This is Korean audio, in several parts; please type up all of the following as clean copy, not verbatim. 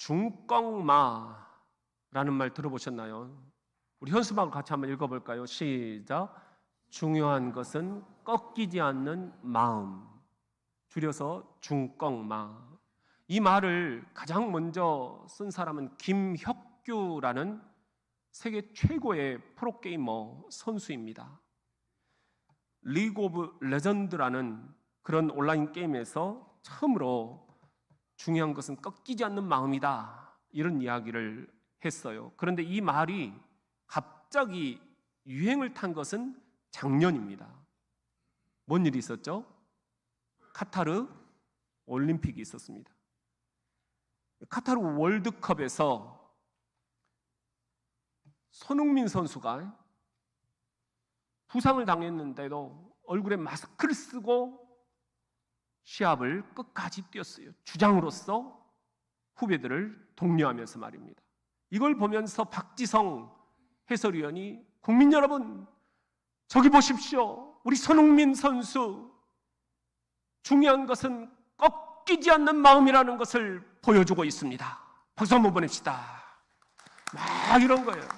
중꺽마라는 말 들어보셨나요? 우리 현수막을 같이 한번 읽어볼까요? 시작. 중요한 것은 꺾이지 않는 마음, 줄여서 중꺽마. 이 말을 가장 먼저 쓴 사람은 김혁규라는 세계 최고의 프로게이머 선수입니다. 리그 오브 레전드라는 그런 온라인 게임에서 처음으로 중요한 것은 꺾이지 않는 마음이다, 이런 이야기를 했어요. 그런데 이 말이 갑자기 유행을 탄 것은 작년입니다. 뭔 일이 있었죠? 카타르 올림픽이 있었습니다. 카타르 월드컵에서 손흥민 선수가 부상을 당했는데도 얼굴에 마스크를 쓰고 시합을 끝까지 뛰었어요. 주장으로서 후배들을 독려하면서 말입니다. 이걸 보면서 박지성 해설위원이 국민 여러분, 저기 보십시오. 우리 손흥민 선수, 중요한 것은 꺾이지 않는 마음이라는 것을 보여주고 있습니다. 박수 한번 보냅시다. 막 이런 거예요.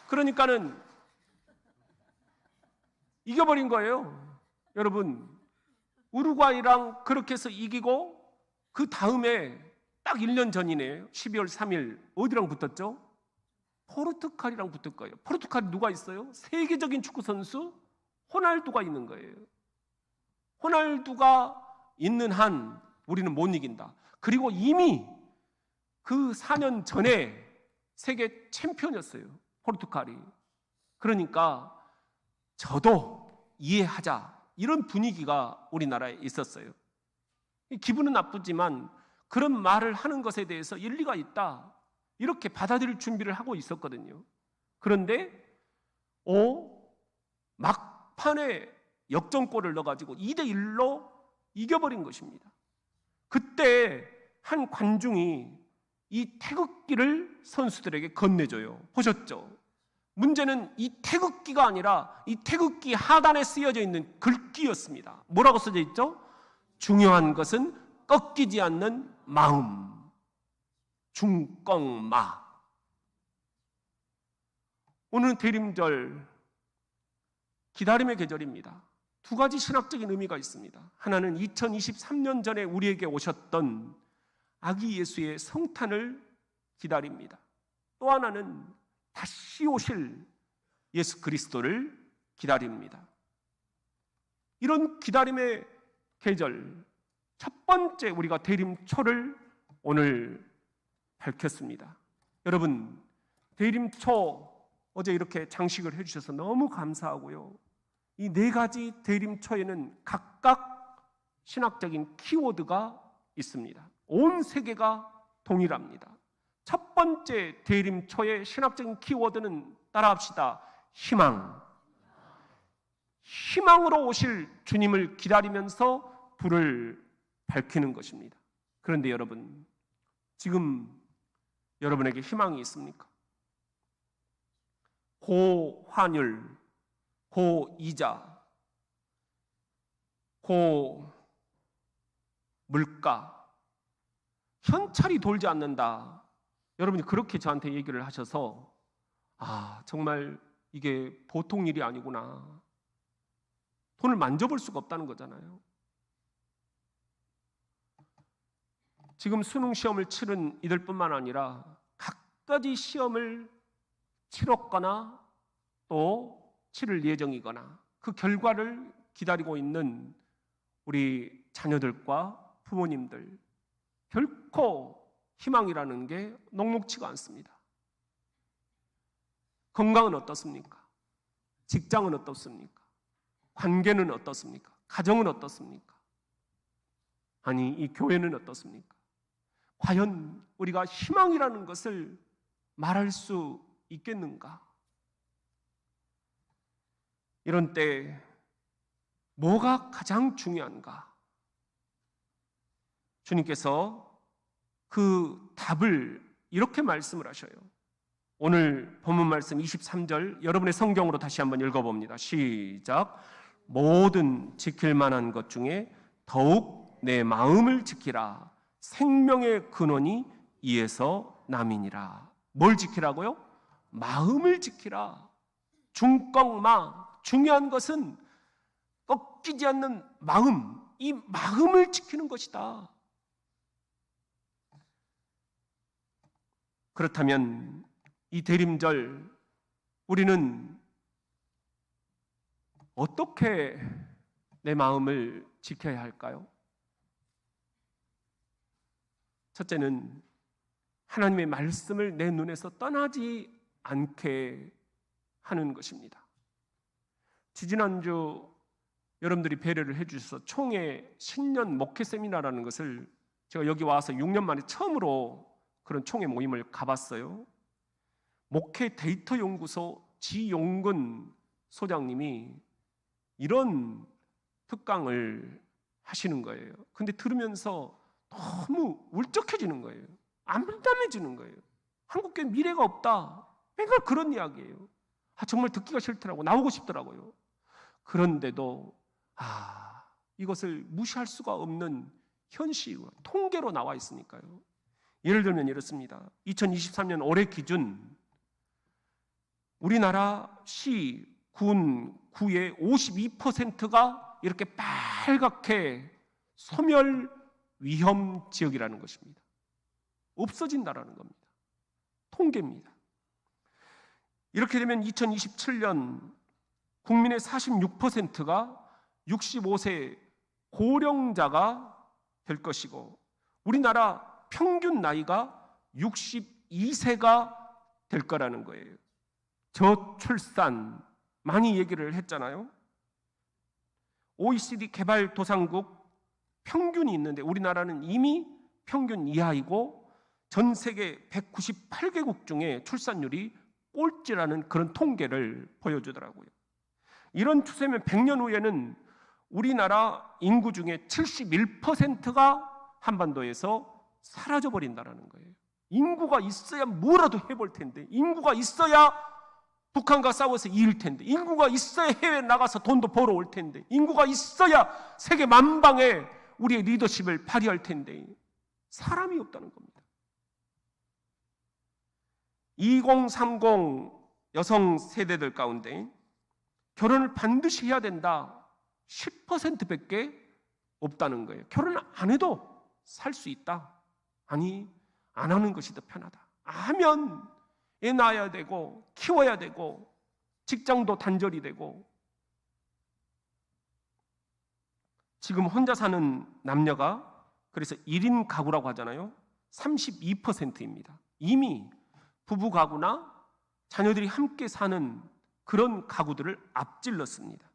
그러니까는 이겨버린 거예요. 여러분, 우루과이랑 그렇게 해서 이기고 그 다음에 딱 1년 전이네요. 12월 3일 어디랑 붙었죠? 포르투갈이랑 붙을 거예요. 포르투갈이 누가 있어요? 세계적인 축구 선수 호날두가 있는 거예요. 호날두가 있는 한 우리는 못 이긴다. 그리고 이미 그 4년 전에 세계 챔피언이었어요, 포르투갈이. 그러니까 저도 이해하자, 이런 분위기가 우리나라에 있었어요. 기분은 나쁘지만 그런 말을 하는 것에 대해서 일리가 있다, 이렇게 받아들일 준비를 하고 있었거든요. 그런데 막판에 역전골을 넣어가지고 2대1로 이겨버린 것입니다. 그때 한 관중이 이 태극기를 선수들에게 건네줘요. 보셨죠? 문제는 이 태극기가 아니라 이 태극기 하단에 쓰여져 있는 글귀였습니다. 뭐라고 써져 있죠? 중요한 것은 꺾이지 않는 마음, 중꺽마. 오늘은 대림절, 기다림의 계절입니다. 두 가지 신학적인 의미가 있습니다. 하나는 2023년 전에 우리에게 오셨던 아기 예수의 성탄을 기다립니다. 또 하나는 다시 오실 예수 그리스도를 기다립니다. 이런 기다림의 계절, 첫 번째 우리가 대림초를 오늘 밝혔습니다. 여러분, 대림초 어제 이렇게 장식을 해주셔서 너무 감사하고요. 이 네 가지 대림초에는 각각 신학적인 키워드가 있습니다. 온 세계가 동일합니다. 첫 번째 대림초의 신학적인 키워드는 따라합시다. 희망. 희망으로 오실 주님을 기다리면서 불을 밝히는 것입니다. 그런데 여러분, 지금 여러분에게 희망이 있습니까? 고환율, 고이자, 고물가, 현찰이 돌지 않는다. 여러분이 그렇게 저한테 얘기를 하셔서 정말 이게 보통 일이 아니구나. 돈을 만져볼 수가 없다는 거잖아요. 지금 수능 시험을 치른 이들뿐만 아니라 각가지 시험을 치렀거나 또 치를 예정이거나 그 결과를 기다리고 있는 우리 자녀들과 부모님들, 결코 희망이라는 게 녹록지가 않습니다. 건강은 어떻습니까? 직장은 어떻습니까? 관계는 어떻습니까? 가정은 어떻습니까? 아니, 이 교회는 어떻습니까? 과연 우리가 희망이라는 것을 말할 수 있겠는가? 이런 때 뭐가 가장 중요한가? 주님께서 그 답을 이렇게 말씀을 하셔요. 오늘 본문 말씀 23절 여러분의 성경으로 다시 한번 읽어봅니다. 시작. 모든 지킬 만한 것 중에 더욱 내 마음을 지키라. 생명의 근원이 이에서 남이니라. 뭘 지키라고요? 마음을 지키라. 중꺽마, 중요한 것은 꺾이지 않는 마음, 이 마음을 지키는 것이다. 그렇다면 이 대림절 우리는 어떻게 내 마음을 지켜야 할까요? 첫째는 하나님의 말씀을 내 눈에서 떠나지 않게 하는 것입니다. 지지난주 여러분들이 배려를 해주셔서 총회 신년 목회 세미나라는 것을 제가 여기 와서 6년 만에 처음으로 그런 총회 모임을 가봤어요. 목회 데이터 연구소 지용근 소장님이 이런 특강을 하시는 거예요. 근데 들으면서 너무 울적해지는 거예요. 암담해지는 거예요. 한국교회 미래가 없다. 맨날 그런 이야기예요. 정말 듣기가 싫더라고. 나오고 싶더라고요. 그런데도 이것을 무시할 수가 없는 현실과 통계로 나와 있으니까요. 예를 들면 이렇습니다. 2023년 올해 기준 우리나라 시, 군, 구의 52%가 이렇게 빨갛게 소멸 위험 지역이라는 것입니다. 없어진다라는 겁니다. 통계입니다. 이렇게 되면 2027년 국민의 46%가 65세 고령자가 될 것이고 우리나라 평균 나이가 62세가 될 거라는 거예요. 저출산 많이 얘기를 했잖아요. OECD 개발도상국 평균이 있는데 우리나라는 이미 평균 이하이고 전 세계 198개국 중에 출산율이 꼴찌라는 그런 통계를 보여주더라고요. 이런 추세면 100년 후에는 우리나라 인구 중에 71%가 한반도에서 사라져버린다는 거예요. 인구가 있어야 뭐라도 해볼 텐데, 인구가 있어야 북한과 싸워서 이길 텐데, 인구가 있어야 해외 나가서 돈도 벌어올 텐데, 인구가 있어야 세계 만방에 우리의 리더십을 발휘할 텐데 사람이 없다는 겁니다. 2030 여성 세대들 가운데 결혼을 반드시 해야 된다 10%밖에 없다는 거예요. 결혼 안 해도 살 수 있다. 아니, 안 하는 것이 더 편하다. 하면 애 낳아야 되고 키워야 되고 직장도 단절이 되고. 지금 혼자 사는 남녀가 그래서 1인 가구라고 하잖아요. 32%입니다. 이미 부부 가구나 자녀들이 함께 사는 그런 가구들을 앞질렀습니다.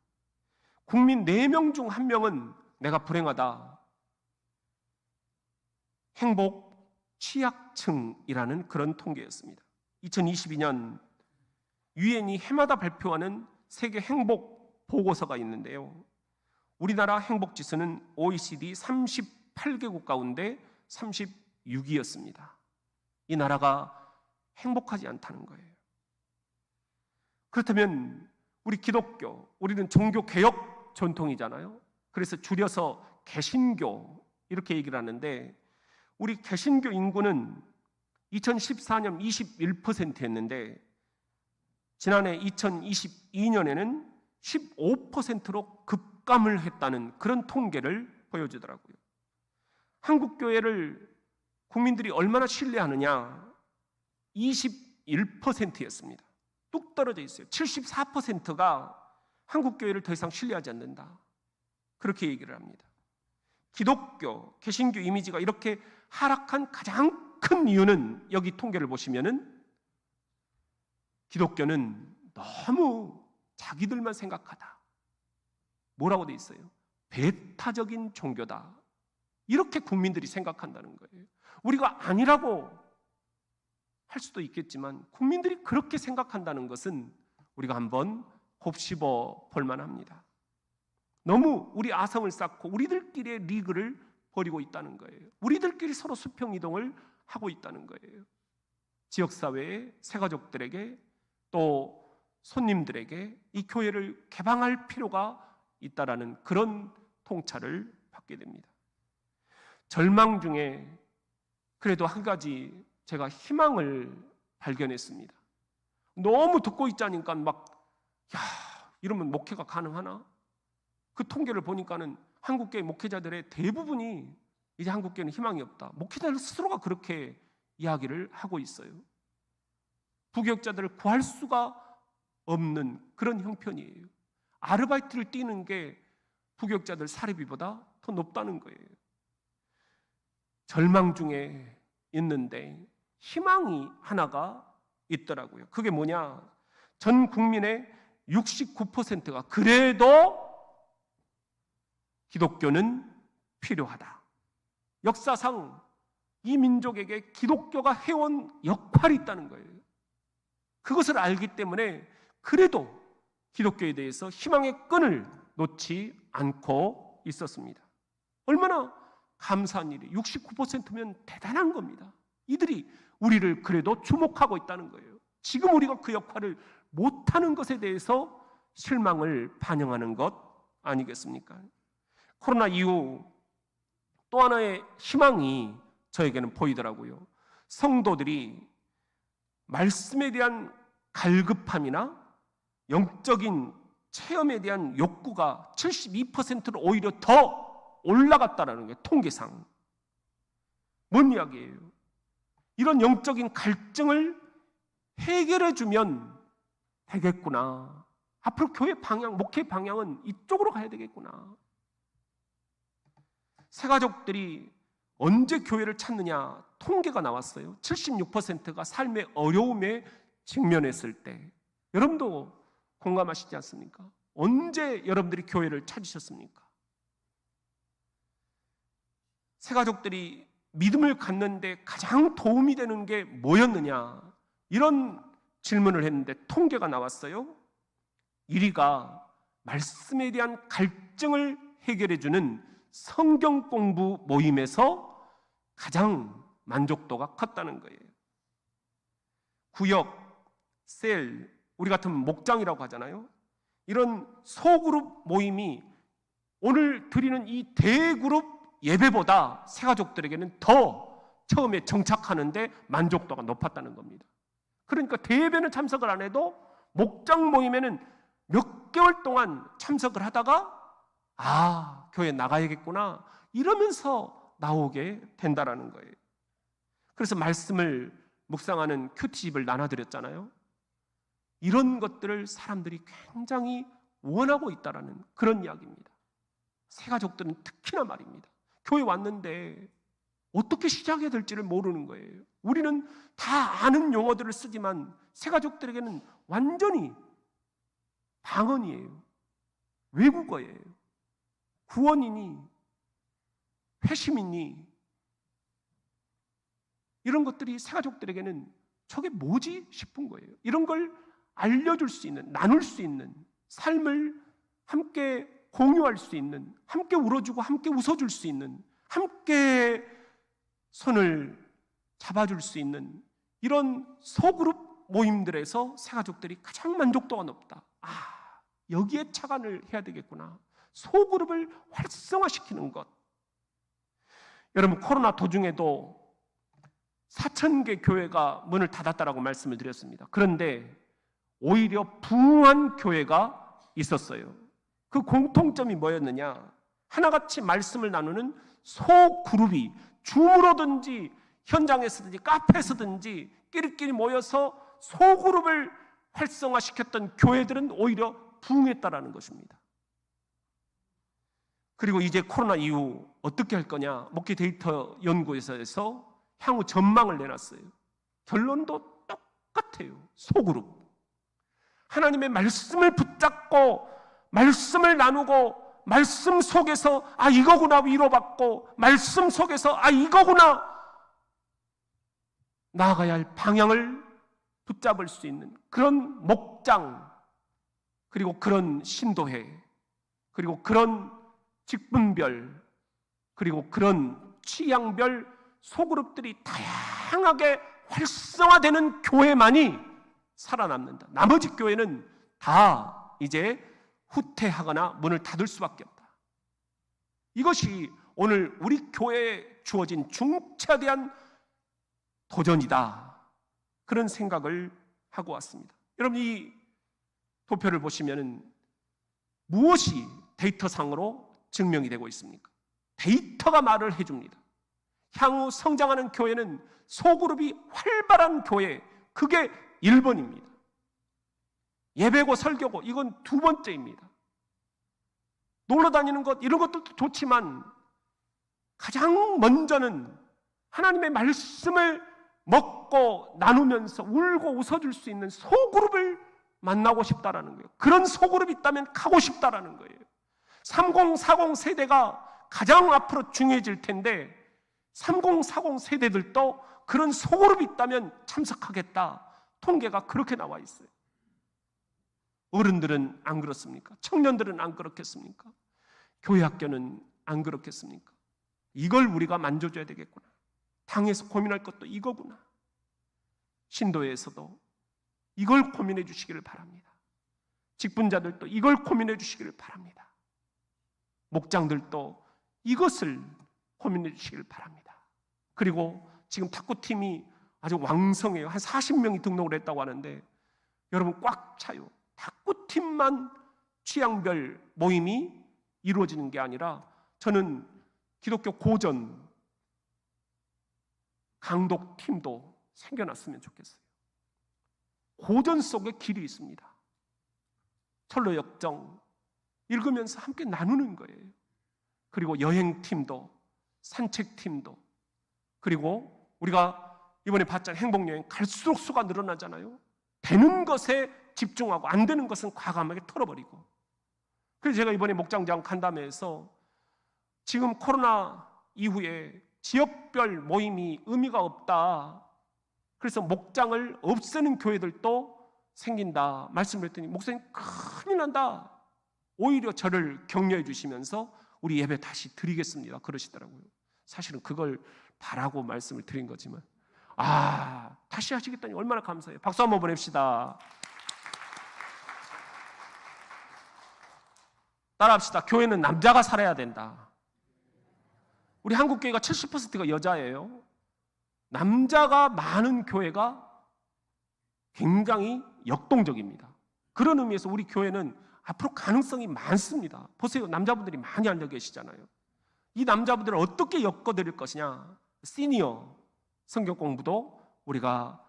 국민 4명 중 1명은 내가 불행하다. 행복 취약층이라는 그런 통계였습니다. 2022년 유엔이 해마다 발표하는 세계 행복 보고서가 있는데요. 우리나라 행복 지수는 OECD 38개국 가운데 36위였습니다. 이 나라가 행복하지 않다는 거예요. 그렇다면 우리 기독교, 우리는 종교 개혁 전통이잖아요. 그래서 줄여서 개신교 이렇게 얘기를 하는데 우리 개신교 인구는 2014년 21%였는데 지난해 2022년에는 15%로 급감을 했다는 그런 통계를 보여주더라고요. 한국 교회를 국민들이 얼마나 신뢰하느냐? 21%였습니다. 뚝 떨어져 있어요. 74%가 한국 교회를 더 이상 신뢰하지 않는다. 그렇게 얘기를 합니다. 기독교, 개신교 이미지가 이렇게 하락한 가장 큰 이유는 여기 통계를 보시면은 기독교는 너무 자기들만 생각하다. 뭐라고 돼 있어요? 배타적인 종교다. 이렇게 국민들이 생각한다는 거예요. 우리가 아니라고 할 수도 있겠지만 국민들이 그렇게 생각한다는 것은 우리가 한번 곱씹어 볼 만합니다. 너무 우리 아성을 쌓고 우리들끼리의 리그를 벌이고 있다는 거예요. 우리들끼리 서로 수평이동을 하고 있다는 거예요. 지역사회의 새가족들에게 또 손님들에게 이 교회를 개방할 필요가 있다라는 그런 통찰을 받게 됩니다. 절망 중에 그래도 한 가지 제가 희망을 발견했습니다. 너무 듣고 있자니까 막 이러면 목회가 가능하나? 그 통계를 보니까는 한국교회 목회자들의 대부분이 이제 한국교회는 희망이 없다. 목회자들 스스로가 그렇게 이야기를 하고 있어요. 부교육자들을 구할 수가 없는 그런 형편이에요. 아르바이트를 뛰는 게 부교육자들 사례비보다 더 높다는 거예요. 절망 중에 있는데 희망이 하나가 있더라고요. 그게 뭐냐? 전 국민의 69%가 그래도 기독교는 필요하다. 역사상 이 민족에게 기독교가 해온 역할이 있다는 거예요. 그것을 알기 때문에 그래도 기독교에 대해서 희망의 끈을 놓지 않고 있었습니다. 얼마나 감사한 일이 69%면 대단한 겁니다. 이들이 우리를 그래도 주목하고 있다는 거예요. 지금 우리가 그 역할을 못하는 것에 대해서 실망을 반영하는 것 아니겠습니까? 코로나 이후 또 하나의 희망이 저에게는 보이더라고요. 성도들이 말씀에 대한 갈급함이나 영적인 체험에 대한 욕구가 72%로 오히려 더 올라갔다는 게 통계상. 뭔 이야기예요? 이런 영적인 갈증을 해결해주면 되겠구나. 앞으로 교회 방향, 목회 방향은 이쪽으로 가야 되겠구나. 새가족들이 언제 교회를 찾느냐 통계가 나왔어요. 76%가 삶의 어려움에 직면했을 때. 여러분도 공감하시지 않습니까? 언제 여러분들이 교회를 찾으셨습니까? 새가족들이 믿음을 갖는데 가장 도움이 되는 게 뭐였느냐? 이런 질문을 했는데 통계가 나왔어요. 1위가 말씀에 대한 갈증을 해결해주는 성경 공부 모임에서 가장 만족도가 컸다는 거예요. 구역, 셀, 우리 같은 목장이라고 하잖아요. 이런 소그룹 모임이 오늘 드리는 이 대그룹 예배보다 새가족들에게는 더 처음에 정착하는데 만족도가 높았다는 겁니다. 그러니까 대예배는 참석을 안 해도 목장 모임에는 몇 개월 동안 참석을 하다가 교회 나가야겠구나 이러면서 나오게 된다라는 거예요. 그래서 말씀을 묵상하는 큐티집을 나눠드렸잖아요. 이런 것들을 사람들이 굉장히 원하고 있다라는 그런 이야기입니다. 새가족들은 특히나 말입니다. 교회 왔는데 어떻게 시작해야 될지를 모르는 거예요. 우리는 다 아는 용어들을 쓰지만 새가족들에게는 완전히 방언이에요. 외국어예요. 구원이니 회심이니 이런 것들이 새가족들에게는 저게 뭐지 싶은 거예요. 이런 걸 알려줄 수 있는, 나눌 수 있는, 삶을 함께 공유할 수 있는, 함께 울어주고 함께 웃어줄 수 있는, 함께 손을 잡아줄 수 있는 이런 소그룹 모임들에서 새가족들이 가장 만족도가 높다. 여기에 착안을 해야 되겠구나. 소그룹을 활성화시키는 것. 여러분, 코로나 도중에도 4,000개 교회가 문을 닫았다라고 말씀을 드렸습니다. 그런데 오히려 부흥한 교회가 있었어요. 그 공통점이 뭐였느냐? 하나같이 말씀을 나누는 소그룹이 줌으로든지 현장에서든지 카페에서든지 끼리끼리 모여서 소그룹을 활성화시켰던 교회들은 오히려 부흥했다라는 것입니다. 그리고 이제 코로나 이후 어떻게 할 거냐? 목회 데이터 연구에서 향후 전망을 내놨어요. 결론도 똑같아요. 소그룹. 하나님의 말씀을 붙잡고 말씀을 나누고 말씀 속에서 이거구나 위로받고 말씀 속에서 이거구나 나아가야 할 방향을 붙잡을 수 있는 그런 목장, 그리고 그런 신도회, 그리고 그런 직분별, 그리고 그런 취향별 소그룹들이 다양하게 활성화되는 교회만이 살아남는다. 나머지 교회는 다 이제 후퇴하거나 문을 닫을 수밖에 없다. 이것이 오늘 우리 교회에 주어진 중차대한 도전이다. 그런 생각을 하고 왔습니다. 여러분, 이 도표를 보시면 무엇이 데이터상으로 증명이 되고 있습니까? 데이터가 말을 해줍니다. 향후 성장하는 교회는 소그룹이 활발한 교회, 그게 1번입니다. 예배고 설교고 이건 2번째입니다. 놀러 다니는 것 이런 것들도 좋지만 가장 먼저는 하나님의 말씀을 먹고 나누면서 울고 웃어줄 수 있는 소그룹을 만나고 싶다라는 거예요. 그런 소그룹이 있다면 가고 싶다라는 거예요. 3040 세대가 가장 앞으로 중요해질 텐데 3040 세대들도 그런 소그룹이 있다면 참석하겠다. 통계가 그렇게 나와 있어요. 어른들은 안 그렇습니까? 청년들은 안 그렇겠습니까? 교회 학교는 안 그렇겠습니까? 이걸 우리가 만져줘야 되겠구나. 당에서 고민할 것도 이거구나. 신도에서도 이걸 고민해 주시기를 바랍니다. 직분자들도 이걸 고민해 주시기를 바랍니다. 목장들도 이것을 고민해 주시기를 바랍니다. 그리고 지금 탁구팀이 아주 왕성해요. 한 40명이 등록을 했다고 하는데 여러분 꽉 차요. 탁구팀만 취향별 모임이 이루어지는 게 아니라 저는 기독교 고전 강독팀도 생겨났으면 좋겠어요. 고전 속에 길이 있습니다. 철로역정 읽으면서 함께 나누는 거예요. 그리고 여행팀도 산책팀도 그리고 우리가 이번에 봤잖아요. 행복여행 갈수록 수가 늘어나잖아요. 되는 것에 집중하고 안 되는 것은 과감하게 털어버리고. 그래서 제가 이번에 목장장 간담회에서 지금 코로나 이후에 지역별 모임이 의미가 없다. 그래서 목장을 없애는 교회들도 생긴다 말씀을 했더니 목사님 큰일 난다. 오히려 저를 격려해 주시면서 우리 예배 다시 드리겠습니다 그러시더라고요. 사실은 그걸 바라고 말씀을 드린 거지만 다시 하시겠다니 얼마나 감사해요. 박수 한번 보냅시다. 따라합시다. 교회는 남자가 살아야 된다. 우리 한국교회가 70%가 여자예요. 남자가 많은 교회가 굉장히 역동적입니다. 그런 의미에서 우리 교회는 앞으로 가능성이 많습니다. 보세요. 남자분들이 많이 앉아 계시잖아요. 이 남자분들을 어떻게 엮어드릴 것이냐. 시니어 성경 공부도 우리가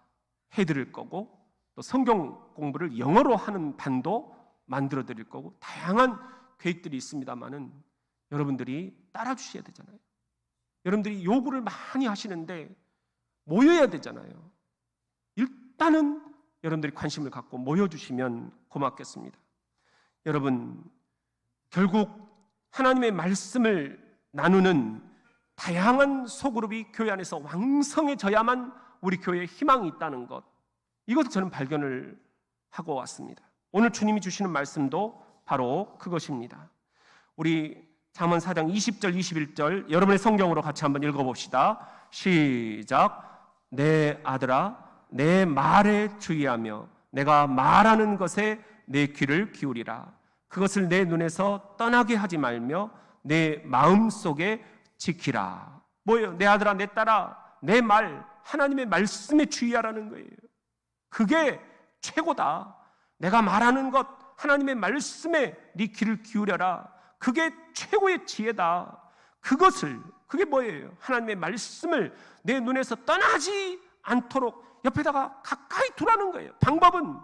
해드릴 거고 또 성경 공부를 영어로 하는 반도 만들어 드릴 거고 다양한 계획들이 있습니다만은 여러분들이 따라 주셔야 되잖아요. 여러분들이 요구를 많이 하시는데 모여야 되잖아요. 일단은 여러분들이 관심을 갖고 모여주시면 고맙겠습니다. 여러분, 결국 하나님의 말씀을 나누는 다양한 소그룹이 교회 안에서 왕성해져야만 우리 교회에 희망이 있다는 것, 이것을 저는 발견을 하고 왔습니다. 오늘 주님이 주시는 말씀도 바로 그것입니다. 우리 잠언 4장 20절 21절 여러분의 성경으로 같이 한번 읽어봅시다. 시작. 내 아들아 내 말에 주의하며 내가 말하는 것에 내 귀를 기울이라. 그것을 내 눈에서 떠나게 하지 말며 내 마음속에 지키라. 뭐예요? 내 아들아 내 딸아 내 말 하나님의 말씀에 주의하라는 거예요. 그게 최고다. 내가 말하는 것 하나님의 말씀에 네 귀를 기울여라. 그게 최고의 지혜다. 그게 뭐예요? 하나님의 말씀을 내 눈에서 떠나지 않도록 옆에다가 가까이 두라는 거예요. 방법은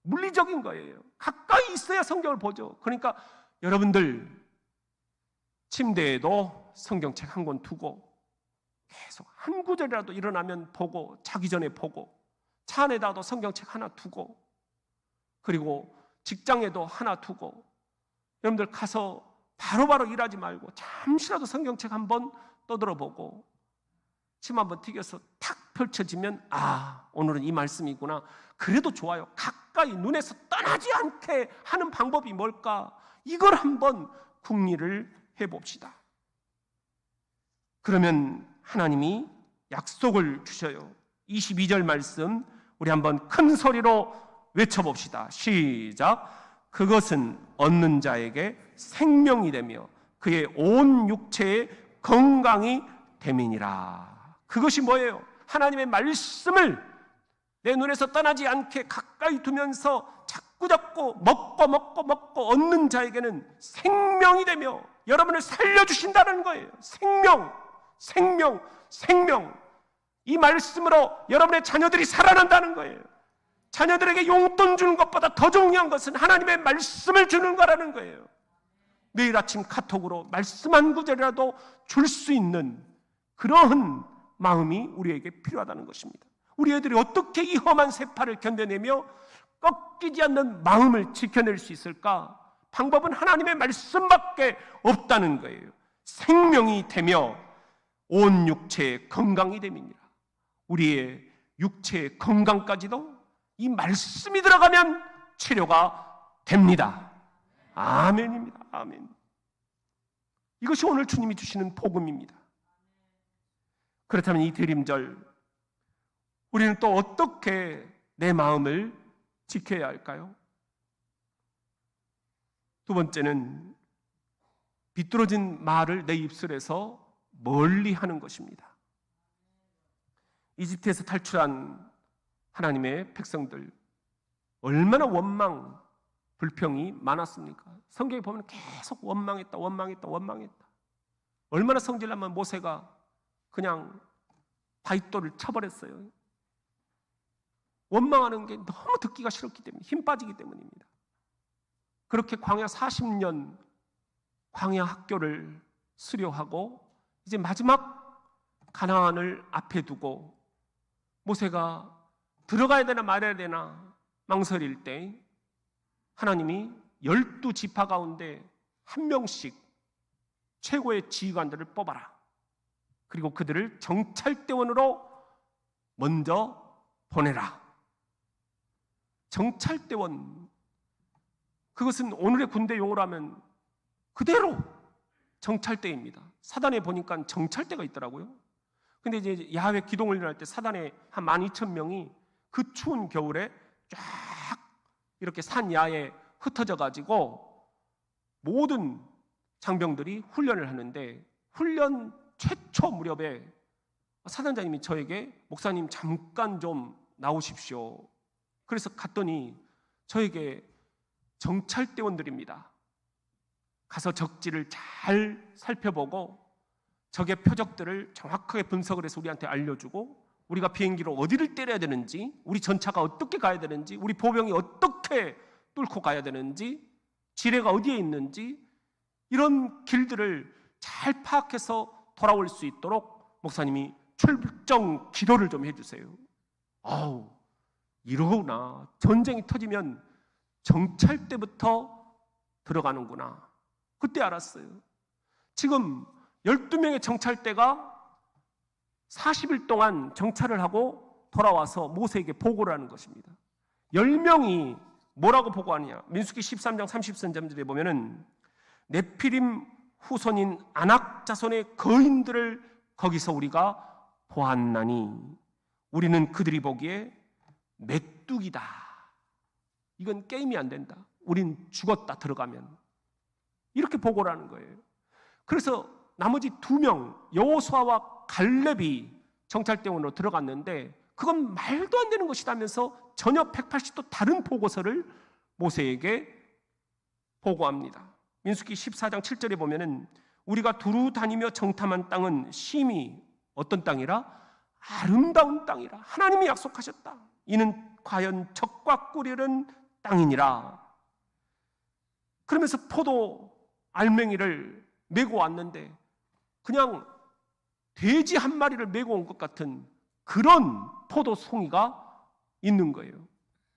물리적인 거예요. 가까이 있어야 성경을 보죠. 그러니까 여러분들 침대에도 성경책 한 권 두고 계속 한 구절이라도 일어나면 보고 자기 전에 보고 차 안에다도 성경책 하나 두고 그리고 직장에도 하나 두고 여러분들 가서 바로바로 일하지 말고 잠시라도 성경책 한번 떠들어보고 침 한번 튀겨서 탁 펼쳐지면 오늘은 이 말씀이구나. 그래도 좋아요. 가까이 눈에서 떠나지 않게 하는 방법이 뭘까? 이걸 한번 궁리를 해봅시다. 그러면 하나님이 약속을 주셔요. 22절 말씀 우리 한번 큰 소리로 외쳐봅시다. 시작. 그것은 얻는 자에게 생명이 되며 그의 온 육체의 건강이 됨이니라. 그것이 뭐예요? 하나님의 말씀을 내 눈에서 떠나지 않게 가까이 두면서 자꾸 먹고 얻는 자에게는 생명이 되며 여러분을 살려주신다는 거예요. 생명. 이 말씀으로 여러분의 자녀들이 살아난다는 거예요. 자녀들에게 용돈 주는 것보다 더 중요한 것은 하나님의 말씀을 주는 거라는 거예요. 매일 아침 카톡으로 말씀 한 구절이라도 줄 수 있는 그러한 마음이 우리에게 필요하다는 것입니다. 우리 애들이 어떻게 이 험한 세파를 견뎌내며 꺾이지 않는 마음을 지켜낼 수 있을까? 방법은 하나님의 말씀밖에 없다는 거예요. 생명이 되며 온 육체의 건강이 됨이니라. 우리의 육체의 건강까지도 이 말씀이 들어가면 치료가 됩니다. 아멘입니다. 아멘. 이것이 오늘 주님이 주시는 복음입니다. 그렇다면 이 대림절 우리는 또 어떻게 내 마음을 지켜야 할까요? 두 번째는 비뚤어진 말을 내 입술에서 멀리 하는 것입니다. 이집트에서 탈출한 하나님의 백성들 얼마나 원망, 불평이 많았습니까? 성경에 보면 계속 원망했다. 얼마나 성질나면 모세가 그냥 바위돌을 쳐버렸어요. 원망하는 게 너무 듣기가 싫었기 때문에, 힘 빠지기 때문입니다. 그렇게 광야 40년 광야 학교를 수료하고 이제 마지막 가나안을 앞에 두고 모세가 들어가야 되나 말아야 되나 망설일 때 하나님이 12지파 가운데 한 명씩 최고의 지휘관들을 뽑아라. 그리고 그들을 정찰대원으로 먼저 보내라. 정찰대원, 그것은 오늘의 군대 용어로 하면 그대로 정찰대입니다. 사단에 보니까 정찰대가 있더라고요. 근데 이제 야훼 기동을 할 때 사단에 한 12,000명이 그 추운 겨울에 쫙 이렇게 산 야에 흩어져 가지고 모든 장병들이 훈련을 하는데, 훈련 최초 무렵에 사단장님이 저에게 목사님 잠깐 좀 나오십시오. 그래서 갔더니 저에게 정찰대원들입니다. 가서 적지를 잘 살펴보고 적의 표적들을 정확하게 분석을 해서 우리한테 알려주고, 우리가 비행기로 어디를 때려야 되는지, 우리 전차가 어떻게 가야 되는지, 우리 보병이 어떻게 뚫고 가야 되는지, 지뢰가 어디에 있는지, 이런 길들을 잘 파악해서 돌아올 수 있도록 목사님이 출정 기도를 좀 해주세요. 아우, 이러구나. 전쟁이 터지면 정찰대부터 들어가는구나. 그때 알았어요. 지금 12명의 정찰대가 40일 동안 정찰을 하고 돌아와서 모세에게 보고를 하는 것입니다. 10명이 뭐라고 보고하느냐? 민수기 13장 30절에 보면은 네피림 후손인 아낙 자손의 거인들을 거기서 우리가 보았나니 우리는 그들이 보기에 메뚜기다. 이건 게임이 안 된다. 우린 죽었다 들어가면. 이렇게 보고를 하는 거예요. 그래서 나머지 2명 여호수아와 갈렙이 정찰대원으로 들어갔는데 그건 말도 안 되는 것이라면서 전혀 180도 다른 보고서를 모세에게 보고합니다. 민수기 14장 7절에 보면은 우리가 두루 다니며 정탐한 땅은 심히 어떤 땅이라? 아름다운 땅이라. 하나님이 약속하셨다. 이는 과연 적과 꿀이른 땅이니라. 그러면서 포도 알맹이를 메고 왔는데 그냥 돼지 한 마리를 메고 온 것 같은 그런 포도 송이가 있는 거예요.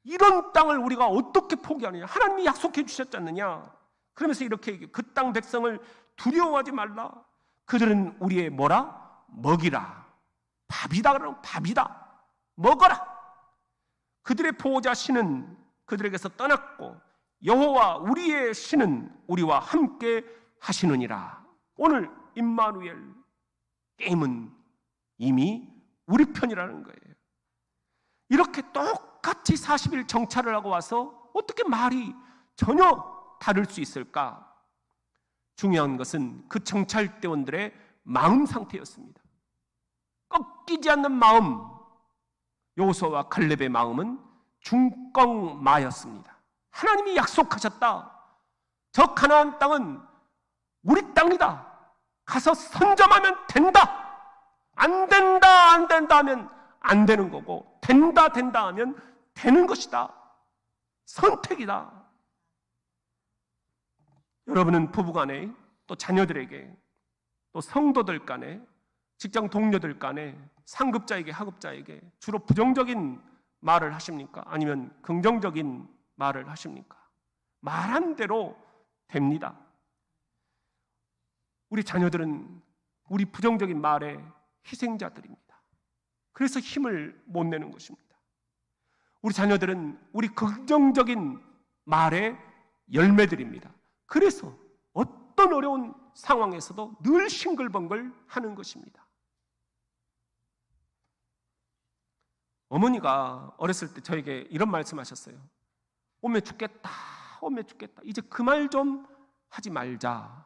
이런 땅을 우리가 어떻게 포기하느냐? 하나님이 약속해 주셨지 않느냐? 그러면서 이렇게 그 땅 백성을 두려워하지 말라. 그들은 우리의 뭐라? 먹이라. 밥이다. 그러면 밥이다. 먹어라. 그들의 보호자 신은 그들에게서 떠났고 여호와 우리의 신은 우리와 함께 하시느니라. 오늘 임마누엘, 게임은 이미 우리 편이라는 거예요. 이렇게 똑같이 40일 정찰을 하고 와서 어떻게 말이 전혀 다를 수 있을까? 중요한 것은 그 정찰대원들의 마음 상태였습니다. 꺾이지 않는 마음, 여호수아와 갈렙의 마음은 중꺾마였습니다. 하나님이 약속하셨다. 저 가나안 땅은 우리 땅이다. 가서 선점하면 된다. 안 된다, 안 된다 하면 안 되는 거고, 된다, 된다 하면 되는 것이다. 선택이다. 여러분은 부부간에, 또 자녀들에게, 또 성도들 간에, 직장 동료들 간에, 상급자에게, 하급자에게 주로 부정적인 말을 하십니까? 아니면 긍정적인 말을 하십니까? 말한 대로 됩니다. 우리 자녀들은 우리 부정적인 말의 희생자들입니다. 그래서 힘을 못 내는 것입니다. 우리 자녀들은 우리 긍정적인 말의 열매들입니다. 그래서 어떤 어려운 상황에서도 늘 싱글벙글 하는 것입니다. 어머니가 어렸을 때 저에게 이런 말씀하셨어요. 오메 죽겠다, 오메 죽겠다. 이제 그 말 좀 하지 말자.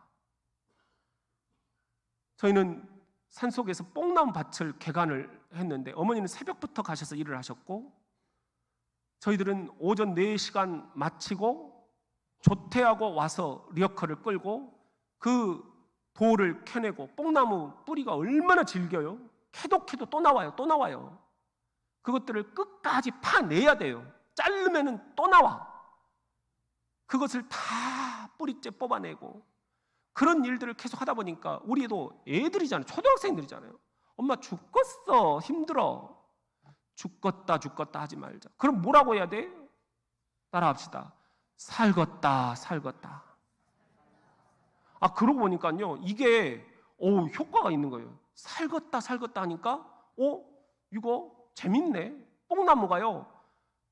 저희는 산속에서 뽕나무 밭을 개간을 했는데 어머니는 새벽부터 가셔서 일을 하셨고 저희들은 오전 4시간 마치고 조퇴하고 와서 리어커를 끌고 그 돌을 캐내고, 뽕나무 뿌리가 얼마나 질겨요. 캐도 또 나와요, 또 나와요. 그것들을 끝까지 파내야 돼요. 자르면은 또 나와. 그것을 다 뿌리째 뽑아내고, 그런 일들을 계속 하다 보니까 우리도 애들이잖아요. 초등학생들이잖아요. 엄마 죽겠어, 힘들어. 죽겠다 하지 말자. 그럼 뭐라고 해야 돼? 따라합시다. 살겄다. 그러고 보니까요, 이게 효과가 있는 거예요. 살겄다 하니까 이거 재밌네. 뽕나무가요,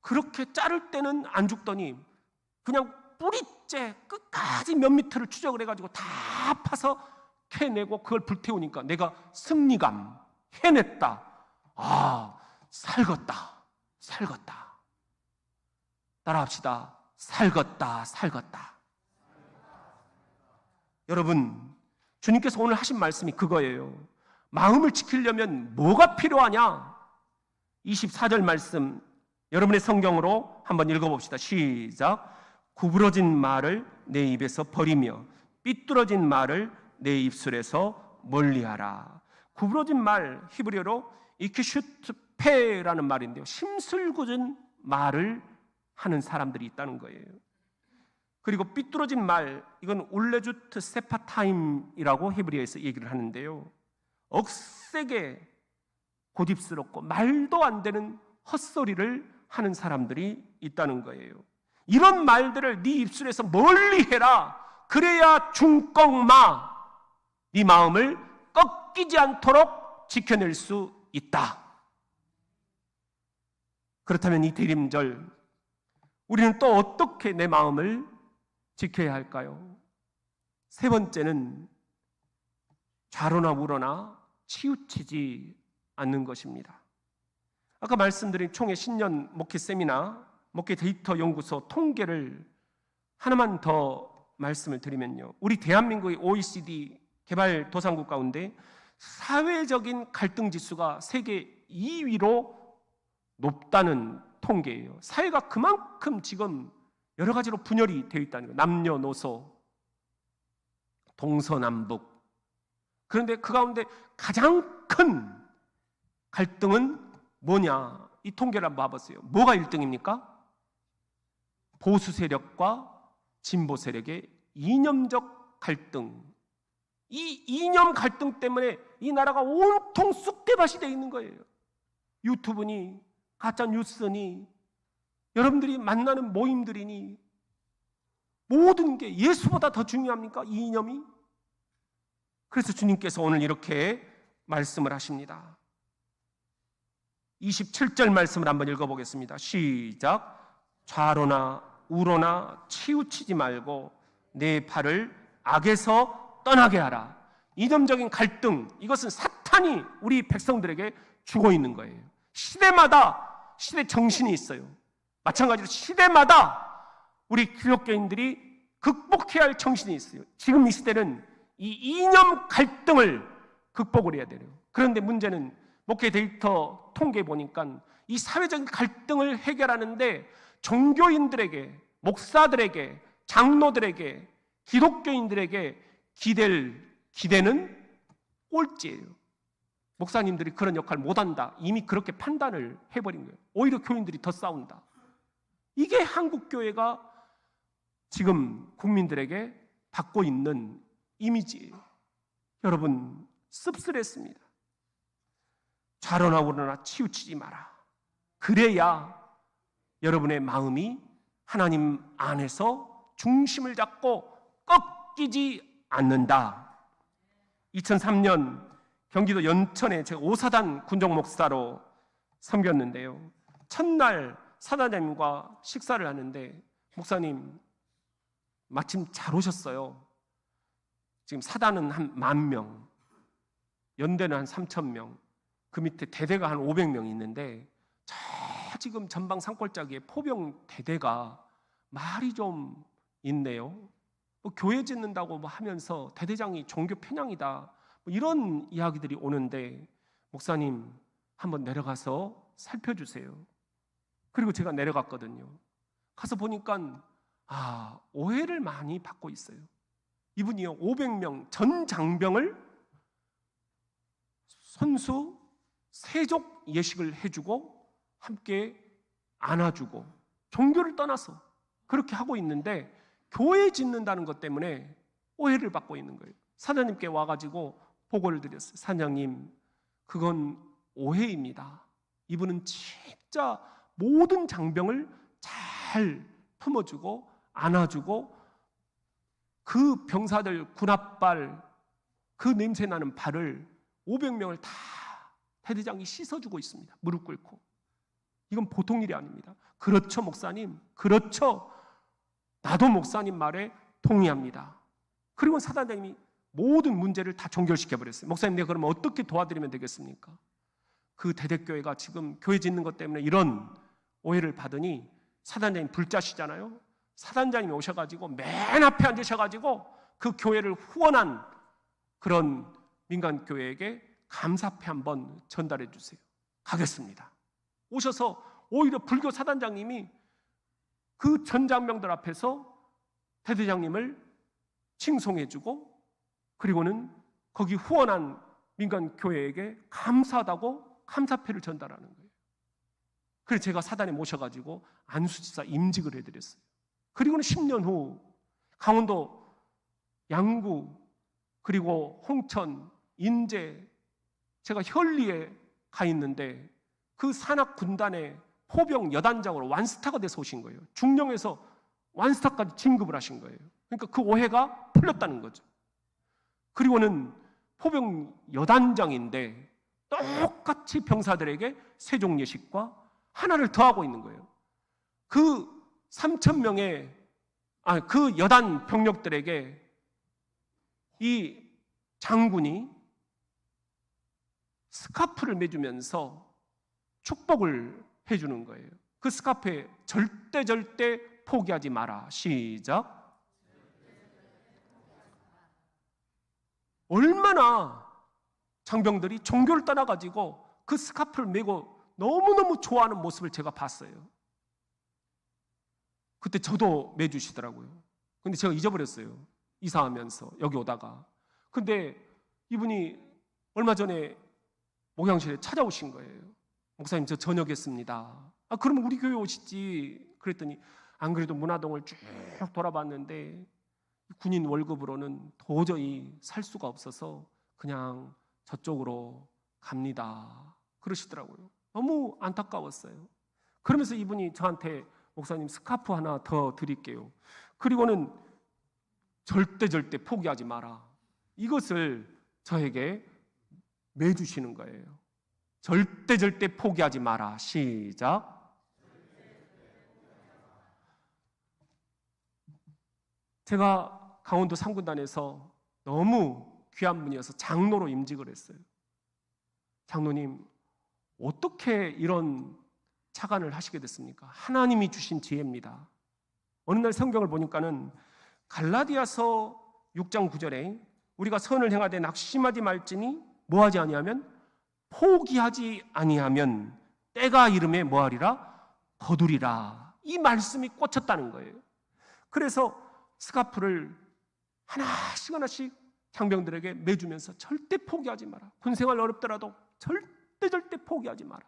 그렇게 자를 때는 안 죽더니 그냥 뿌리째 끝까지 몇 미터를 추적을 해가지고 다 파서 캐내고 그걸 불태우니까 내가 승리감, 해냈다. 살겄다. 따라합시다. 살겄다. 여러분, 주님께서 오늘 하신 말씀이 그거예요. 마음을 지키려면 뭐가 필요하냐? 24절 말씀 여러분의 성경으로 한번 읽어봅시다. 시작. 구부러진 말을 내 입에서 버리며 삐뚤어진 말을 내 입술에서 멀리하라. 구부러진 말, 히브리어로 이키슈트페라는 말인데요, 심술궂은 말을 하는 사람들이 있다는 거예요. 그리고 삐뚤어진 말, 이건 울레주트 세파타임이라고 히브리어에서 얘기를 하는데요, 억세게 고집스럽고 말도 안 되는 헛소리를 하는 사람들이 있다는 거예요. 이런 말들을 네 입술에서 멀리 해라. 그래야 중꺾마, 네 마음을 꺾이지 않도록 지켜낼 수 있다. 그렇다면 이 대림절 우리는 또 어떻게 내 마음을 지켜야 할까요? 세 번째는 좌로나 우로나 치우치지 않는 것입니다. 아까 말씀드린 총회 신년 목회 세미나, 목회 데이터 연구소 통계를 하나만 더 말씀을 드리면요, 우리 대한민국의 OECD 개발도상국 가운데 사회적인 갈등 지수가 세계 2위로 높다는 통계예요. 사회가 그만큼 지금 여러 가지로 분열이 되어 있다는 거예요. 남녀노소, 동서남북. 그런데 그 가운데 가장 큰 갈등은 뭐냐? 이 통계를 한번 봐보세요. 뭐가 1등입니까? 보수 세력과 진보 세력의 이념적 갈등. 이 이념 갈등 때문에 이 나라가 온통 쑥대밭이 되어 있는 거예요. 유튜브니 가짜 뉴스니 여러분들이 만나는 모임들이니 모든 게 예수보다 더 중요합니까? 이 이념이? 그래서 주님께서 오늘 이렇게 말씀을 하십니다. 27절 말씀을 한번 읽어보겠습니다. 시작. 좌로나 우로나 치우치지 말고 내 발을 악에서 떠나게 하라. 이념적인 갈등, 이것은 사탄이 우리 백성들에게 주고 있는 거예요. 시대마다 시대 정신이 있어요. 마찬가지로 시대마다 우리 기독교인들이 극복해야 할 정신이 있어요. 지금 이 시대는 이 이념 갈등을 극복을 해야 돼요. 그런데 문제는 목회 데이터 통계 보니까 이 사회적인 갈등을 해결하는데 종교인들에게, 목사들에게, 장로들에게, 기독교인들에게 기대는 꼴찌예요. 목사님들이 그런 역할을 못한다. 이미 그렇게 판단을 해버린 거예요. 오히려 교인들이 더 싸운다. 이게 한국교회가 지금 국민들에게 받고 있는 이미지예요. 여러분, 씁쓸했습니다. 좌로나 우로나 치우치지 마라. 그래야 여러분의 마음이 하나님 안에서 중심을 잡고 꺾이지 않는다. 2003년 경기도 연천에 제가 오사단 군종 목사로 섬겼는데요. 첫날 사단장님과 식사를 하는데, 목사님 마침 잘 오셨어요. 지금 사단은 한 10,000명, 연대는 한 3,000명, 그 밑에 대대가 한 500명 있는데, 저 지금 전방 산골짜기에 포병 대대가 말이 좀 있네요. 뭐 교회 짓는다고 뭐 하면서 대대장이 종교 편향이다, 뭐 이런 이야기들이 오는데, 목사님 한번 내려가서 살펴주세요. 그리고 제가 내려갔거든요. 가서 보니까 오해를 많이 받고 있어요. 이분이요, 500명 전 장병을 선수 세족 예식을 해주고 함께 안아주고 종교를 떠나서 그렇게 하고 있는데, 교회 짓는다는 것 때문에 오해를 받고 있는 거예요. 사장님께 와가지고 보고를 드렸어요. 사장님, 그건 오해입니다. 이분은 진짜 모든 장병을 잘 품어주고 안아주고 그 병사들 군합발, 그 냄새나는 발을 500명을 다 대대장이 씻어주고 있습니다. 무릎 꿇고. 이건 보통 일이 아닙니다. 그렇죠, 목사님. 그렇죠. 나도 목사님 말에 동의합니다. 그리고 사단장님이 모든 문제를 다 종결시켜버렸어요. 목사님, 내가 그러면 어떻게 도와드리면 되겠습니까? 그 대대교회가 지금 교회 짓는 것 때문에 이런 오해를 받으니, 사단장님 불자시잖아요. 사단장님이 오셔가지고 맨 앞에 앉으셔가지고 그 교회를 후원한 그런 민간교회에게 감사패 한번 전달해 주세요. 가겠습니다. 오셔서 오히려 불교 사단장님이 그 전장병들 앞에서 대대장님을 칭송해주고, 그리고는 거기 후원한 민간교회에게 감사하다고 감사패를 전달하는 거예요. 그래서 제가 사단에 모셔가지고 안수지사 임직을 해드렸어요. 그리고는 10년 후 강원도 양구, 그리고 홍천, 인제, 제가 현리에 가 있는데 그 산악군단의 포병 여단장으로 완스타가 돼서 오신 거예요. 중령에서 완스타까지 진급을 하신 거예요. 그러니까 그 오해가 풀렸다는 거죠. 그리고는 포병 여단장인데 똑같이 병사들에게 세종 예식과 하나를 더하고 있는 거예요. 그 3,000명의 그 여단 병력들에게 이 장군이 스카프를 매주면서 축복을 해주는 거예요. 그 스카프에 절대 포기하지 마라. 시작. 얼마나 장병들이 종교를 떠나가지고 그 스카프를 메고 너무너무 좋아하는 모습을 제가 봤어요. 그때 저도 매주시더라고요. 근데 제가 잊어버렸어요. 이사하면서 여기 오다가. 근데 이분이 얼마 전에 목양실에 찾아오신 거예요. 목사님, 저 저녁했습니다. 그러면 우리 교회 오시지. 그랬더니 안 그래도 문화동을 쭉 돌아봤는데 군인 월급으로는 도저히 살 수가 없어서 그냥 저쪽으로 갑니다. 그러시더라고요. 너무 안타까웠어요. 그러면서 이분이 저한테, 목사님 스카프 하나 더 드릴게요. 그리고는 절대 포기하지 마라. 이것을 저에게 매주시는 거예요. 절대 포기하지 마라. 시작. 제가 강원도 상군단에서 너무 귀한 분이어서 장로로 임직을 했어요. 장로님, 어떻게 이런 차관을 하시게 됐습니까? 하나님이 주신 지혜입니다. 어느 날 성경을 보니까는 갈라디아서 6장 9절에 우리가 선을 행하되 낙심하지 말지니 뭐하지 아니하면 포기하지 아니하면 때가 이름에 뭐하리라? 거두리라. 이 말씀이 꽂혔다는 거예요. 그래서 스카프를 하나씩 장병들에게 매주면서 절대 포기하지 마라. 군생활 어렵더라도 절대 포기하지 마라.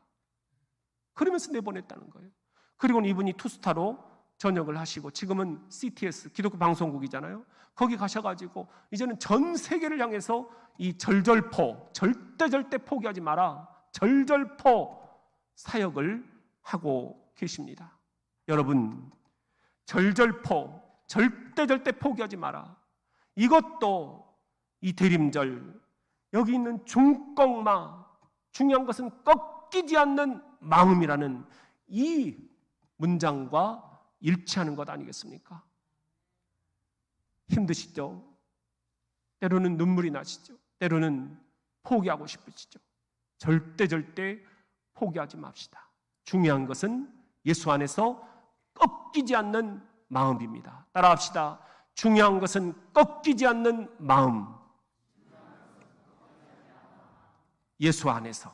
그러면서 내보냈다는 거예요. 그리고는 이분이 투스타로 전역을 하시고 지금은 CTS 기독교 방송국이잖아요. 거기 가셔가지고 이제는 전 세계를 향해서 이 절절포, 절대 포기하지 마라, 절절포 사역을 하고 계십니다. 여러분, 절절포, 절대 포기하지 마라. 이것도 이 대림절, 여기 있는 중꺾마, 중요한 것은 꺾이지 않는 마음이라는 이 문장과 일치하는 것 아니겠습니까? 힘드시죠? 때로는 눈물이 나시죠? 때로는 포기하고 싶으시죠? 절대 포기하지 맙시다. 중요한 것은 예수 안에서 꺾이지 않는 마음입니다. 따라합시다. 중요한 것은 꺾이지 않는 마음. 예수 안에서